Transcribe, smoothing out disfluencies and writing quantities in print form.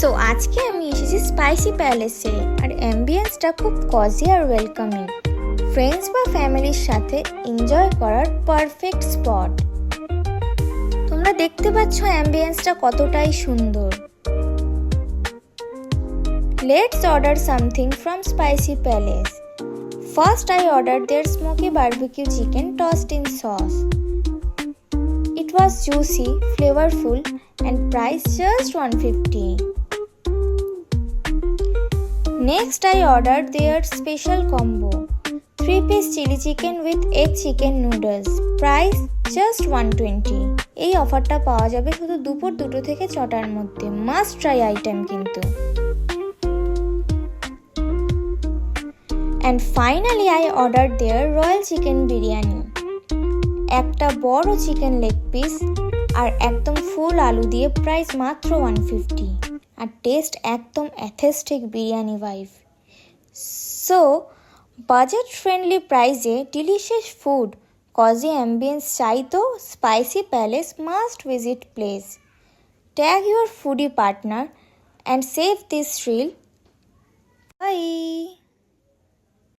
So আজকে আমি এসেছি স্পাইসি প্যালেসে, আর অ্যাম্বিয়েন্সটা খুব কজি আর ওয়েলকামিং। ফ্রেন্ডস বা ফ্যামিলির সাথে এনজয় করার পারফেক্ট স্পট। তোমরা দেখতে পাচ্ছ অ্যাম্বিয়েন্সটা কতটাই সুন্দর। Let's order something from spicy palace. First I ordered their smoky barbecue chicken tossed in sauce. It was juicy, flavorful and priced just $150. Next I ordered their special combo. 3-piece chili chicken with egg chicken noodles. Price just $120. এই অফারটা পাওয়া যাবে শুধু দুপুর 2টা থেকে 6টার মধ্যে। Must try item কিন্তু। And finally I ordered their royal chicken biryani. একটা বড় চিকেন লেগ পিস আর একদম ফুল আলু দিয়ে প্রাইস মাত্র $150, আর টেস্ট একদম authentic biryani vibe. So budget friendly প্রাইসে ডিলিশিয়াস ফুড, কজি অ্যাম্বিয়েন্স চাই তো spicy palace must visit place. Tag your foodie partner and save this reel. By.